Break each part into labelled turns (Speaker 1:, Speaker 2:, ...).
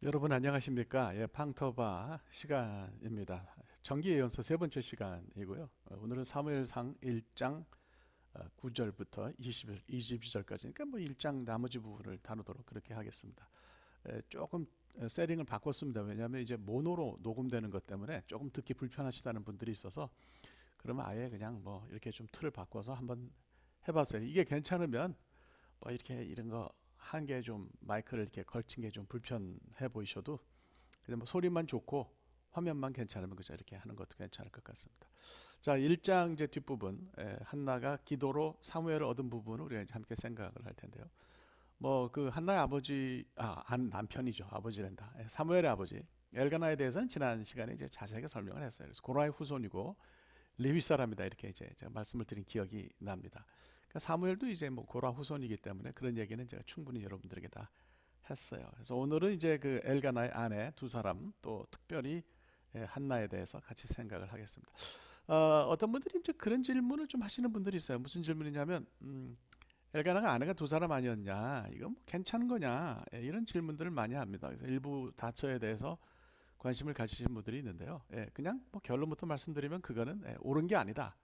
Speaker 1: 여러분 안녕하십니까? 예, 팡터바 시간입니다. 정기 예언서 세 번째 시간이고요. 오늘은 사무엘상 1장 9절부터 22절까지니까 뭐 1장 나머지 부분을 다루도록 그렇게 하겠습니다. 조금 세팅을 바꿨습니다. 왜냐하면 이제 모노로 녹음되는 것 때문에 조금 듣기 불편하시다는 분들이 있어서 그러면 아예 그냥 뭐 이렇게 좀 틀을 바꿔서 한번 해봤어요. 이게 괜찮으면 뭐 이렇게 이런 거 한 개 좀 마이크를 이렇게 걸친 게 좀 불편해 보이셔도 그냥 뭐 소리만 좋고 화면만 괜찮으면 그저 이렇게 하는 것도 괜찮을 것 같습니다. 자, 1장 이제 뒷부분 한나가 기도로 사무엘을 얻은 부분을 우리가 이제 함께 생각을 할 텐데요. 뭐 그 한나의 아버지 한 남편이죠. 아버지란다. 사무엘의 아버지 엘가나에 대해서는 지난 시간에 이제 자세하게 설명을 했어요. 그래서 고라의 후손이고 레위 사람이다 이렇게 이제 제가 말씀을 드린 기억이 납니다. 그러니까 사무엘도 이제 뭐 고라 후손이기 때문에 그런 얘기는 제가 충분히 여러분들에게 다 했어요. 그래서 오늘은 이제 그 엘가나의 아내 두 사람 또 특별히 한나에 대해서 같이 생각을 하겠습니다. 어떤 분들이 이제 그런 질문을 좀 하시는 분들이 있어요. 무슨 질문이냐면 엘가나가 아내가 두 사람 아니었냐? 이거 뭐 괜찮은 거냐? 이런 질문들을 많이 합니다. 그래서 일부 다처에 대해서 관심을 가지신 분들이 있는데요. 그냥 뭐 결론부터 말씀드리면 그거는 옳은 게 아니다.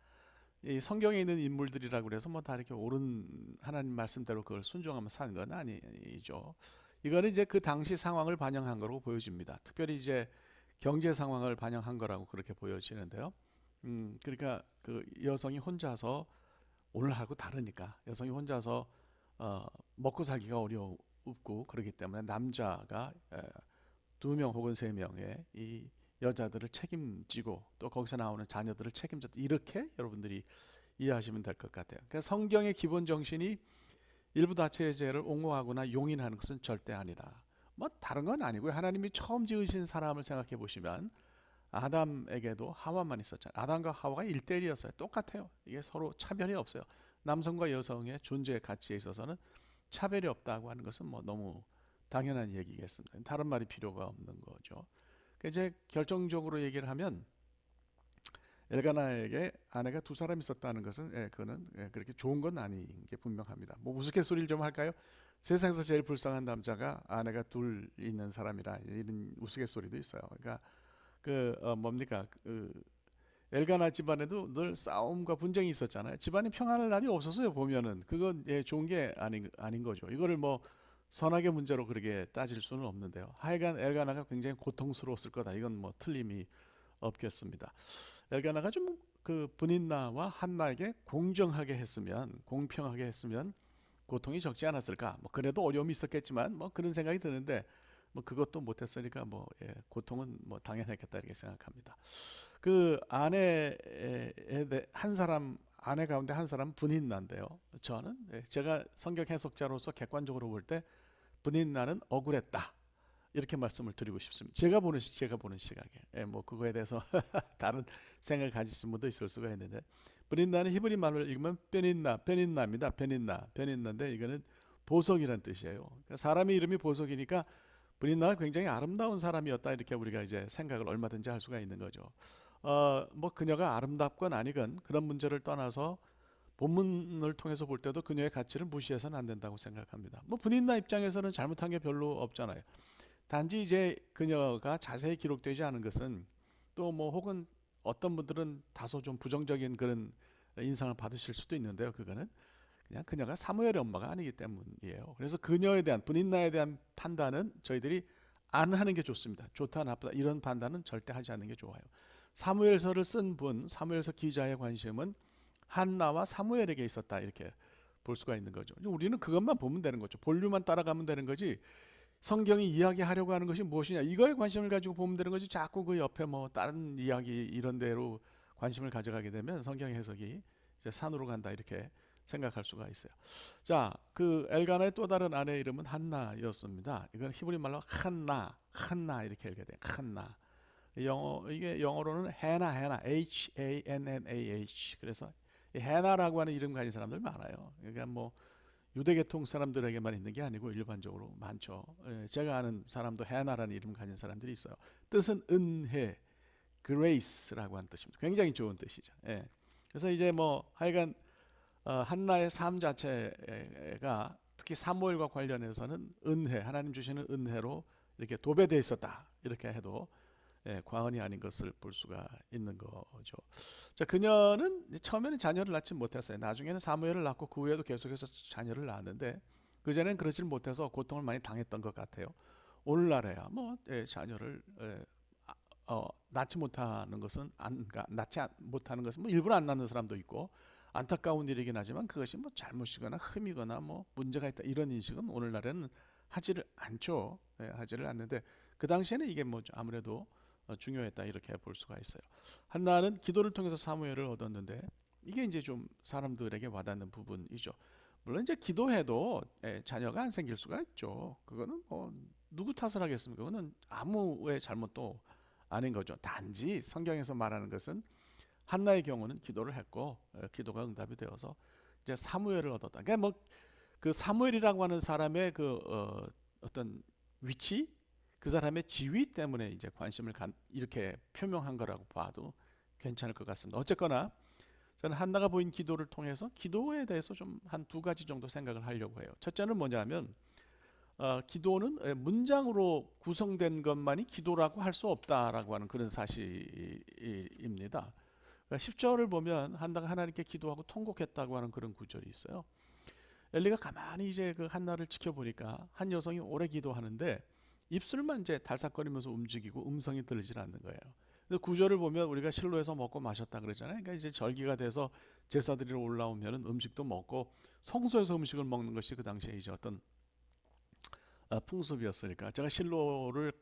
Speaker 1: 이 성경에 있는 인물들이라고 그래서 뭐 다 이렇게 옳은 하나님 말씀대로 그걸 순종하며 사는 건 아니죠. 이거는 이제 그 당시 상황을 반영한 거라고 보여집니다. 특별히 이제 경제 상황을 반영한 거라고 그렇게 보여지는데요. 그러니까 그 여성이 혼자서 오늘하고 다르니까 여성이 혼자서 먹고 살기가 어렵고 그러기 때문에 남자가 두 명 혹은 세 명의 이 여자들을 책임지고 또 거기서 나오는 자녀들을 책임졌다 이렇게 여러분들이 이해하시면 될 것 같아요. 그러니까 성경의 기본 정신이 일부 다처의 죄를 옹호하거나 용인하는 것은 절대 아니다. 뭐 다른 건 아니고요. 하나님이 처음 지으신 사람을 생각해 보시면 아담에게도 하와만 있었잖아요. 아담과 하와가 1대1이었어요. 똑같아요. 이게 서로 차별이 없어요. 남성과 여성의 존재의 가치에 있어서는 차별이 없다고 하는 것은 뭐 너무 당연한 얘기겠습니다. 다른 말이 필요가 없는 거죠. 이제 결정적으로 얘기를 하면 엘가나에게 아내가 두 사람 있었다는 것은 그거는 그렇게 좋은 건 아닌 게 분명합니다. 뭐 우스갯소리를 좀 할까요? 세상에서 제일 불쌍한 남자가 아내가 둘 있는 사람이라 이런 우스갯소리도 있어요. 그러니까 그 뭡니까 엘가나 집안에도 늘 싸움과 분쟁이 있었잖아요. 집안이 평안할 날이 없었어요. 보면은 그건 좋은 게 아닌 거죠. 이거를 뭐 선악의 문제로 그렇게 따질 수는 없는데요. 하여간 엘가나가 굉장히 고통스러웠을 거다. 이건 뭐 틀림이 없겠습니다. 엘가나가 좀 그 브닌나와 한나에게 공정하게 했으면, 공평하게 했으면 고통이 적지 않았을까? 뭐 그래도 어려움이 있었겠지만 뭐 그런 생각이 드는데 뭐 그것도 못했으니까 뭐 고통은 뭐 당연했겠다 이렇게 생각합니다. 그 아내에 한 사람 아내 가운데 한 사람 분인나인데요. 저는 제가 성경 해석자로서 객관적으로 볼 때 분인나는 억울했다 이렇게 말씀을 드리고 싶습니다. 제가 보는 시각에 뭐 그거에 대해서 다른 생각을 가지신 분도 있을 수가 있는데 분인나는 히브리 말로 읽으면 베닌나입니다. 베닌나인데 이거는 보석이라는 뜻이에요. 그러니까 사람의 이름이 보석이니까 브린나가 굉장히 아름다운 사람이었다 이렇게 우리가 이제 생각을 얼마든지 할 수가 있는 거죠. 뭐 그녀가 아름답건 아니건 그런 문제를 떠나서 본문을 통해서 볼 때도 그녀의 가치를 무시해서는 안 된다고 생각합니다. 뭐 브린나 입장에서는 잘못한 게 별로 없잖아요. 단지 이제 그녀가 자세히 기록되지 않은 것은 또 뭐 혹은 어떤 분들은 다소 좀 부정적인 그런 인상을 받으실 수도 있는데요. 그거는 그냥 그녀가 사무엘의 엄마가 아니기 때문이에요. 그래서 그녀에 대한 분인나에 대한 판단은 저희들이 안 하는 게 좋습니다. 좋다 나쁘다 이런 판단은 절대 하지 않는 게 좋아요. 사무엘서를 쓴 분, 사무엘서 기자의 관심은 한나와 사무엘에게 있었다 이렇게 볼 수가 있는 거죠. 우리는 그것만 보면 되는 거죠. 본류만 따라가면 되는 거지. 성경이 이야기하려고 하는 것이 무엇이냐 이거에 관심을 가지고 보면 되는 거지. 자꾸 그 옆에 뭐 다른 이야기 이런 데로 관심을 가져가게 되면 성경 해석이 이제 산으로 간다 이렇게 생각할 수가 있어요. 자, 그 엘가나의 또 다른 아내 이름은 한나였습니다. 이건 히브리 말로 한나 이렇게 읽어야 돼요. 한나. 이게 영어로는 해나 H-A-N-N-A-H. 그래서 이 해나라고 하는 이름 가진 사람들 많아요. 그러니까 뭐 유대계통 사람들에게만 있는 게 아니고 일반적으로 많죠. 제가 아는 사람도 해나라는 이름 가진 사람들이 있어요. 뜻은 은혜, grace라고 하는 뜻입니다. 굉장히 좋은 뜻이죠. 그래서 이제 뭐 하여간 한나의 삶 자체가 특히 사무엘과 관련해서는 은혜, 하나님 주시는 은혜로 이렇게 도배되어 있었다 이렇게 해도 과언이 아닌 것을 볼 수가 있는 거죠. 자, 그녀는 처음에는 자녀를 낳지 못했어요. 나중에는 사무엘을 낳고 그 후에도 계속해서 자녀를 낳았는데 그전에는 그러질 못해서 고통을 많이 당했던 것 같아요. 오늘날에야 뭐 자녀를 낳지 못하는 것은 못하는 것은 뭐 일부러 안 낳는 사람도 있고 안타까운 일이긴 하지만 그것이 뭐 잘못이거나 흠이거나 뭐 문제가 있다 이런 인식은 오늘날에는 하지를 않죠. 하지를 않는데 그 당시에는 이게 뭐 아무래도 중요했다 이렇게 볼 수가 있어요. 한나는 기도를 통해서 사무엘을 얻었는데 이게 이제 좀 사람들에게 와닿는 부분이죠. 물론 이제 기도해도 자녀가 안 생길 수가 있죠. 그거는 뭐 누구 탓을 하겠습니까? 그거는 아무의 잘못도 아닌 거죠. 단지 성경에서 말하는 것은 한나의 경우는 기도를 했고 기도가 응답이 되어서 이제 사무엘을 얻었다. 그러니까 뭐 그 사무엘이라고 하는 사람의 그 어떤 위치, 그 사람의 지위 때문에 이제 관심을 이렇게 표명한 거라고 봐도 괜찮을 것 같습니다. 어쨌거나 저는 한나가 보인 기도를 통해서 기도에 대해서 좀 한 두 가지 정도 생각을 하려고 해요. 첫째는 뭐냐면 기도는 문장으로 구성된 것만이 기도라고 할 수 없다라고 하는 그런 사실입니다. 10절을 보면 한나가 하나님께 기도하고 통곡했다고 하는 그런 구절이 있어요. 엘리가 가만히 이제 그 한나를 지켜보니까 한 여성이 오래 기도하는데 입술만 이제 달싹거리면서 움직이고 음성이 들리질 않는 거예요. 그래서 구절을 보면 우리가 실로에서 먹고 마셨다 그러잖아요. 그러니까 이제 절기가 돼서 제사드리러 올라오면은 음식도 먹고 성소에서 음식을 먹는 것이 그 당시에 이제 어떤 풍습이었으니까 제가 실로를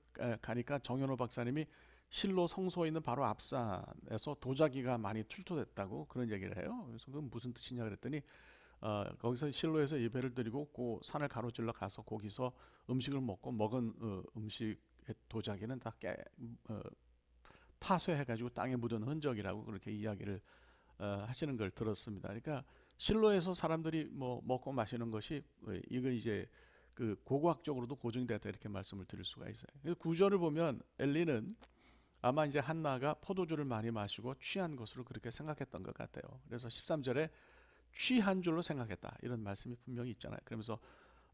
Speaker 1: 가니까 정현호 박사님이 실로 성소에 있는 바로 앞산에서 도자기가 많이 출토됐다고 그런 얘기를 해요. 그래서 그건 무슨 뜻이냐 그랬더니 거기서 실로에서 예배를 드리고 그 산을 가로질러 가서 거기서 음식을 먹고 먹은 음식의 도자기는 다 파쇄해가지고 땅에 묻은 흔적이라고 그렇게 이야기를 하시는 걸 들었습니다. 그러니까 실로에서 사람들이 뭐 먹고 마시는 것이 이거 이제 그 고고학적으로도 고증됐다 이렇게 말씀을 드릴 수가 있어요. 그래서 구절을 보면 엘리는 아마 이제 한나가 포도주를 많이 마시고 취한 것으로 그렇게 생각했던 것 같아요. 그래서 13절에 취한 줄로 생각했다 이런 말씀이 분명히 있잖아요. 그러면서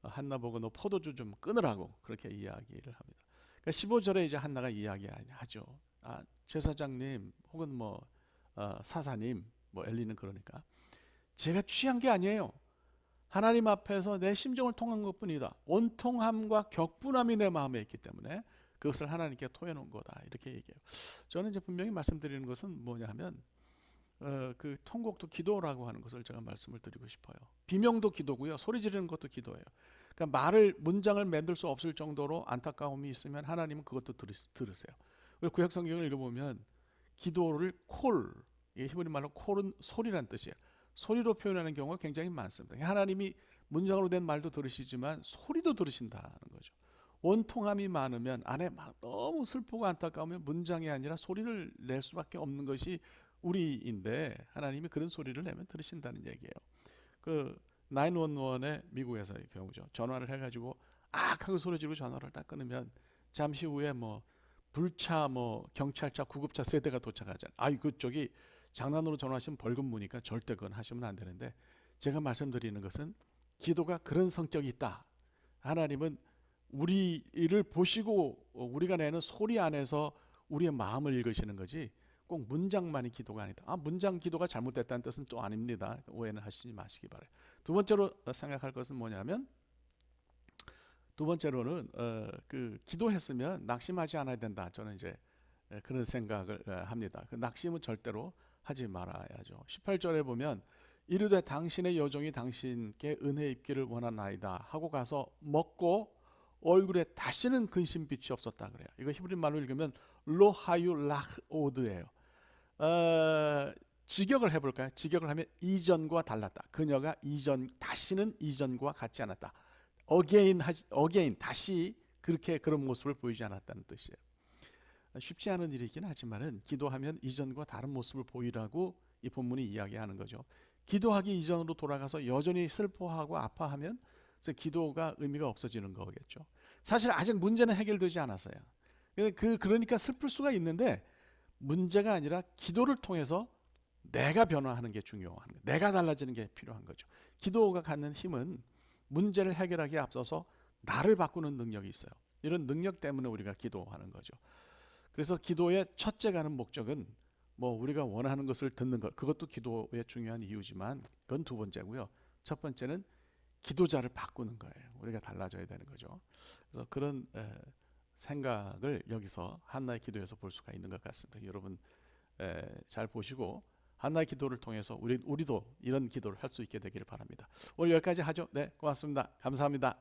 Speaker 1: 한나 보고 너 포도주 좀 끊으라고 그렇게 이야기를 합니다. 그러니까 15절에 이제 한나가 이야기하죠. 제사장님 혹은 뭐 사사님 뭐 엘리는 그러니까 제가 취한 게 아니에요. 하나님 앞에서 내 심정을 통한 것뿐이다. 원통함과 격분함이 내 마음에 있기 때문에 그것을 하나님께 토해놓은 거다 이렇게 얘기해요. 저는 이제 분명히 말씀드리는 것은 뭐냐면 그 통곡도 기도라고 하는 것을 제가 말씀을 드리고 싶어요. 비명도 기도고요. 소리 지르는 것도 기도예요. 그러니까 문장을 만들 수 없을 정도로 안타까움이 있으면 하나님은 그것도 들으세요. 구약 성경을 읽어보면 기도를 이게 히브리 말로 콜은 소리란 뜻이에요. 소리로 표현하는 경우가 굉장히 많습니다. 하나님이 문장으로 된 말도 들으시지만 소리도 들으신다는 거죠. 원통함이 많으면 안에 막 너무 슬프고 안타까우면 문장이 아니라 소리를 낼 수밖에 없는 것이 우리인데 하나님이 그런 소리를 내면 들으신다는 얘기예요. 그 911의 미국에서의 경우죠. 전화를 해가지고 하고 소리 지르고 전화를 딱 끊으면 잠시 후에 뭐 불차 뭐 경찰차 구급차 세대가 도착하잖아요. 그쪽이 장난으로 전화하시면 벌금 무니까 절대 그건 하시면 안 되는데 제가 말씀드리는 것은 기도가 그런 성격이 있다. 하나님은 우리를 보시고 우리가 내는 소리 안에서 우리의 마음을 읽으시는 거지 꼭 문장만이 기도가 아니다. 문장 기도가 잘못됐다는 뜻은 또 아닙니다. 오해는 하시지 마시기 바라요. 두 번째로 생각할 것은 뭐냐면 두 번째로는 그 기도했으면 낙심하지 않아야 된다. 저는 이제 그런 생각을 합니다. 그 낙심은 절대로 하지 말아야죠. 18절에 보면 이르되 당신의 여종이 당신께 은혜 입기를 원하나이다 하고 가서 먹고 얼굴에 다시는 근심빛이 없었다 그래요. 이거 히브리 말로 읽으면 로하유 락오드예요. 직역을 해볼까요? 직역을 하면 이전과 달랐다. 그녀가 다시는 이전과 같지 않았다. again 다시 그런 모습을 보이지 않았다는 뜻이에요. 쉽지 않은 일이긴 하지만은 기도하면 이전과 다른 모습을 보이라고 이 본문이 이야기하는 거죠. 기도하기 이전으로 돌아가서 여전히 슬퍼하고 아파하면 기도가 의미가 없어지는 거겠죠. 사실 아직 문제는 해결되지 않았어요. 그러니까 슬플 수가 있는데 문제가 아니라 기도를 통해서 내가 변화하는 게 중요한 거예요. 내가 달라지는 게 필요한 거죠. 기도가 갖는 힘은 문제를 해결하기에 앞서서 나를 바꾸는 능력이 있어요. 이런 능력 때문에 우리가 기도하는 거죠. 그래서 기도의 첫째 가는 목적은 뭐 우리가 원하는 것을 듣는 것, 그것도 기도의 중요한 이유지만 그건 두 번째고요. 첫 번째는 기도자를 바꾸는 거예요. 우리가 달라져야 되는 거죠. 그래서 그런 생각을 여기서 한나의 기도에서 볼 수가 있는 것 같습니다. 여러분 잘 보시고 한나의 기도를 통해서 우리도 이런 기도를 할 수 있게 되기를 바랍니다. 오늘 여기까지 하죠. 네, 고맙습니다. 감사합니다.